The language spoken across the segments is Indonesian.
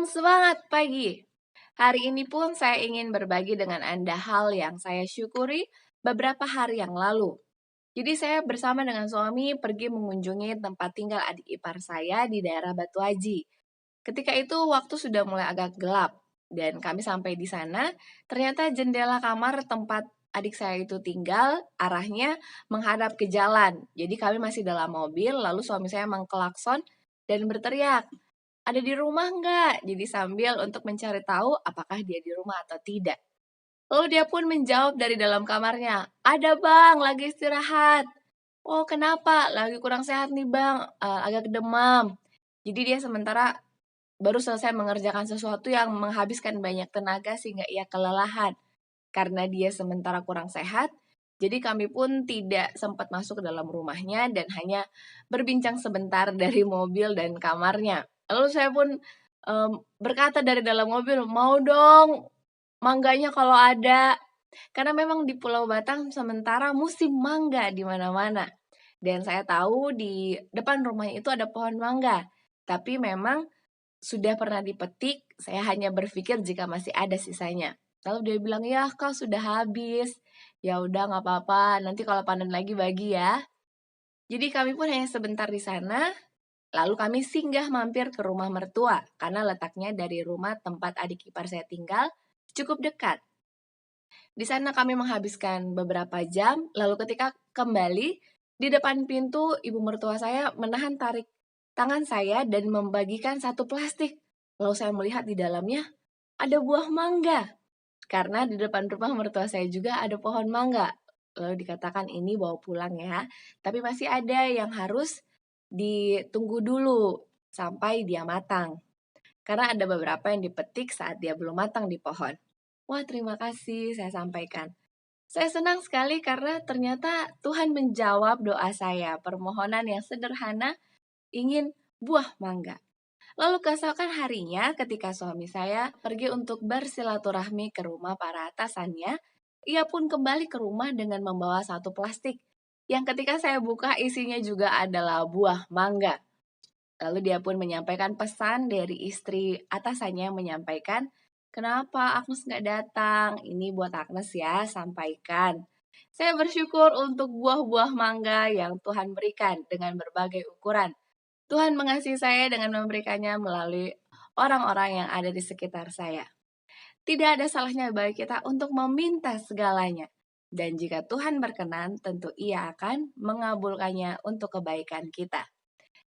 Semangat pagi! Hari ini pun saya ingin berbagi dengan Anda hal yang saya syukuri beberapa hari yang lalu. Jadi saya bersama dengan suami pergi mengunjungi tempat tinggal adik ipar saya di daerah Batu Aji. Ketika itu waktu sudah mulai agak gelap dan kami sampai di sana, ternyata jendela kamar tempat adik saya itu tinggal arahnya menghadap ke jalan. Jadi kami masih dalam mobil, lalu suami saya mengklakson dan berteriak, "Ada di rumah nggak?" Jadi sambil untuk mencari tahu apakah dia di rumah atau tidak. Lalu dia pun menjawab dari dalam kamarnya, "Ada bang, lagi istirahat." "Oh kenapa? Lagi kurang sehat nih bang, agak demam." Jadi dia sementara baru selesai mengerjakan sesuatu yang menghabiskan banyak tenaga sehingga ia kelelahan. Karena dia sementara kurang sehat, jadi kami pun tidak sempat masuk ke dalam rumahnya dan hanya berbincang sebentar dari mobil dan kamarnya. Lalu saya pun berkata dari dalam mobil, "Mau dong mangganya kalau ada." Karena memang di Pulau Batang sementara musim mangga di mana-mana. Dan saya tahu di depan rumahnya itu ada pohon mangga. Tapi memang sudah pernah dipetik, saya hanya berpikir jika masih ada sisanya. Lalu dia bilang, "Ya kak sudah habis." "Ya udah nggak apa-apa, nanti kalau panen lagi bagi ya." Jadi kami pun hanya sebentar di sana, lalu kami singgah mampir ke rumah mertua, karena letaknya dari rumah tempat adik ipar saya tinggal cukup dekat. Di sana kami menghabiskan beberapa jam, lalu ketika kembali, di depan pintu ibu mertua saya menahan tarik tangan saya dan membagikan satu plastik. Lalu saya melihat di dalamnya ada buah mangga. Karena di depan rumah mertua saya juga ada pohon mangga. Lalu dikatakan ini bawa pulang ya. Tapi masih ada yang harus ditunggu dulu sampai dia matang. Karena ada beberapa yang dipetik saat dia belum matang di pohon. Wah, terima kasih saya sampaikan. Saya senang sekali karena ternyata Tuhan menjawab doa saya. Permohonan yang sederhana ingin buah mangga. Lalu keesokan harinya ketika suami saya pergi untuk bersilaturahmi ke rumah para atasannya, ia pun kembali ke rumah dengan membawa satu plastik. Yang ketika saya buka isinya juga adalah buah mangga. Lalu dia pun menyampaikan pesan dari istri atasannya yang menyampaikan, "Kenapa Agnes nggak datang? Ini buat Agnes ya, sampaikan." Saya bersyukur untuk buah-buah mangga yang Tuhan berikan dengan berbagai ukuran. Tuhan mengasihi saya dengan memberikannya melalui orang-orang yang ada di sekitar saya. Tidak ada salahnya bagi kita untuk meminta segalanya. Dan jika Tuhan berkenan, tentu Ia akan mengabulkannya untuk kebaikan kita.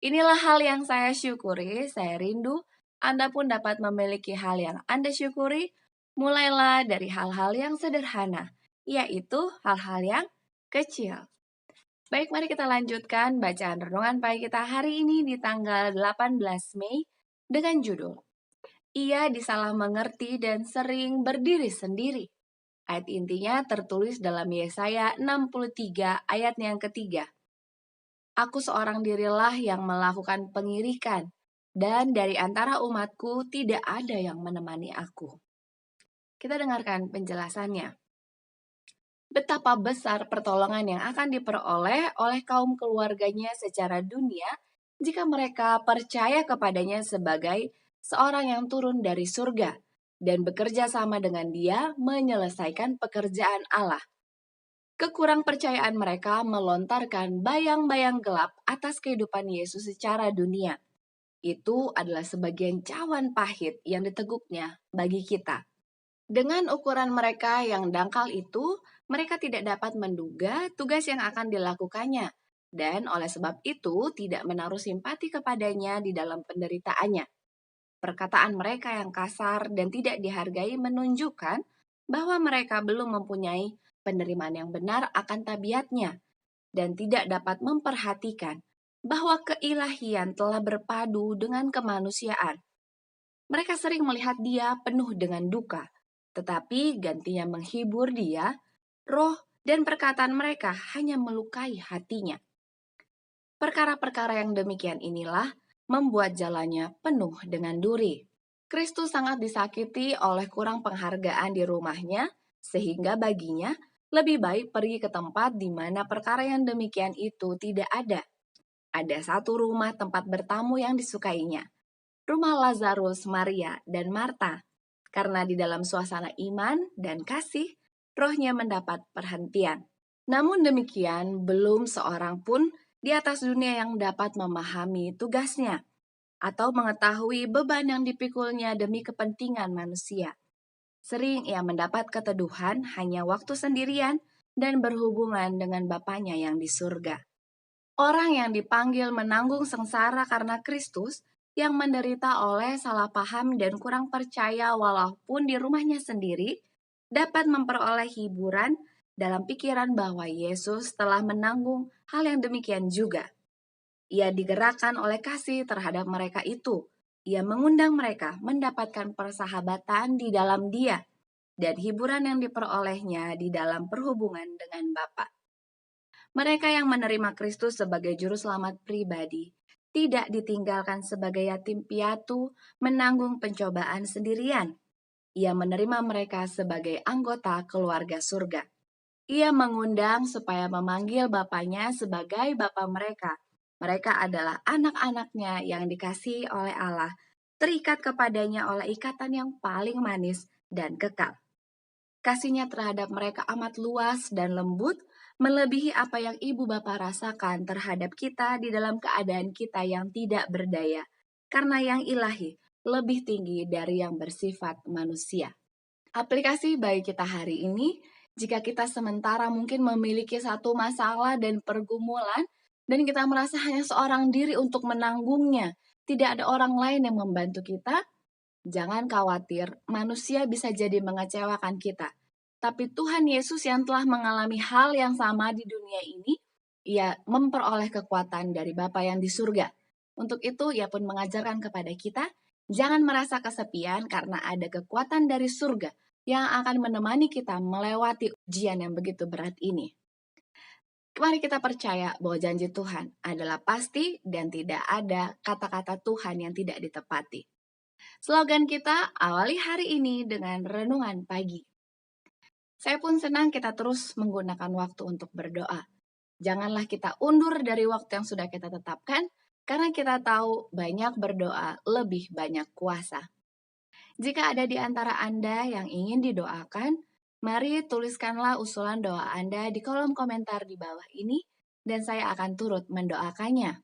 Inilah hal yang saya syukuri, saya rindu Anda pun dapat memiliki hal yang Anda syukuri, mulailah dari hal-hal yang sederhana, yaitu hal-hal yang kecil. Baik, mari kita lanjutkan bacaan renungan pagi kita hari ini di tanggal 18 Mei dengan judul Ia disalah mengerti dan sering berdiri sendiri. Ayat intinya tertulis dalam Yesaya 63 ayat yang ketiga. Aku seorang dirilah yang melakukan pengirikan, dan dari antara umatku tidak ada yang menemani aku. Kita dengarkan penjelasannya. Betapa besar pertolongan yang akan diperoleh oleh kaum keluarganya secara dunia jika mereka percaya kepadanya sebagai seorang yang turun dari surga dan bekerja sama dengan dia menyelesaikan pekerjaan Allah. Kekurang percayaan mereka melontarkan bayang-bayang gelap atas kehidupan Yesus secara dunia. Itu adalah sebagian cawan pahit yang diteguknya bagi kita. Dengan ukuran mereka yang dangkal itu, mereka tidak dapat menduga tugas yang akan dilakukannya, dan oleh sebab itu tidak menaruh simpati kepadanya di dalam penderitaannya. Perkataan mereka yang kasar dan tidak dihargai menunjukkan bahwa mereka belum mempunyai penerimaan yang benar akan tabiatnya, dan tidak dapat memperhatikan bahwa keilahian telah berpadu dengan kemanusiaan. Mereka sering melihat dia penuh dengan duka, tetapi gantinya menghibur dia, roh dan perkataan mereka hanya melukai hatinya. Perkara-perkara yang demikian inilah membuat jalannya penuh dengan duri. Kristus sangat disakiti oleh kurang penghargaan di rumahnya, sehingga baginya lebih baik pergi ke tempat di mana perkara yang demikian itu tidak ada. Ada satu rumah tempat bertamu yang disukainya. rumah Lazarus, Maria, dan Marta. Karena di dalam suasana iman dan kasih, rohnya mendapat perhentian. Namun demikian, belum seorang pun di atas dunia yang dapat memahami tugasnya atau mengetahui beban yang dipikulnya demi kepentingan manusia. Sering ia mendapat keteduhan hanya waktu sendirian dan berhubungan dengan Bapanya yang di surga. Orang yang dipanggil menanggung sengsara karena Kristus, yang menderita oleh salah paham dan kurang percaya walaupun di rumahnya sendiri, dapat memperoleh hiburan dalam pikiran bahwa Yesus telah menanggung hal yang demikian juga. Ia digerakkan oleh kasih terhadap mereka itu. Ia mengundang mereka mendapatkan persahabatan di dalam Dia dan hiburan yang diperolehnya di dalam perhubungan dengan Bapa. Mereka yang menerima Kristus sebagai juru selamat pribadi tidak ditinggalkan sebagai yatim piatu menanggung pencobaan sendirian. Ia menerima mereka sebagai anggota keluarga surga. Ia mengundang supaya memanggil Bapanya sebagai Bapa mereka. Mereka adalah anak-anaknya yang dikasihi oleh Allah, terikat kepadanya oleh ikatan yang paling manis dan kekal. Kasihnya terhadap mereka amat luas dan lembut, melebihi apa yang ibu bapa rasakan terhadap kita di dalam keadaan kita yang tidak berdaya, karena yang ilahi lebih tinggi dari yang bersifat manusia. Aplikasi bagi kita hari ini, jika kita sementara mungkin memiliki satu masalah dan pergumulan, dan kita merasa hanya seorang diri untuk menanggungnya, tidak ada orang lain yang membantu kita, jangan khawatir, manusia bisa jadi mengecewakan kita. Tapi Tuhan Yesus yang telah mengalami hal yang sama di dunia ini, ia memperoleh kekuatan dari Bapa yang di surga. Untuk itu, ia pun mengajarkan kepada kita, jangan merasa kesepian karena ada kekuatan dari surga yang akan menemani kita melewati ujian yang begitu berat ini. Mari kita percaya bahwa janji Tuhan adalah pasti dan tidak ada kata-kata Tuhan yang tidak ditepati. Slogan kita, awali hari ini dengan renungan pagi. Saya pun senang kita terus menggunakan waktu untuk berdoa. Janganlah kita undur dari waktu yang sudah kita tetapkan, karena kita tahu banyak berdoa lebih banyak kuasa. Jika ada di antara Anda yang ingin didoakan, mari tuliskanlah usulan doa Anda di kolom komentar di bawah ini, dan saya akan turut mendoakannya.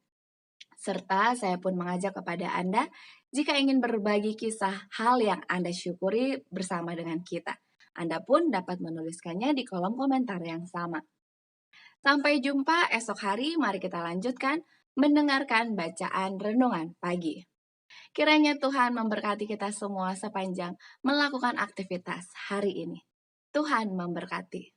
Serta saya pun mengajak kepada Anda, jika ingin berbagi kisah hal yang Anda syukuri bersama dengan kita, Anda pun dapat menuliskannya di kolom komentar yang sama. Sampai jumpa esok hari, mari kita lanjutkan mendengarkan bacaan renungan pagi. Kiranya Tuhan memberkati kita semua sepanjang melakukan aktivitas hari ini. Tuhan memberkati.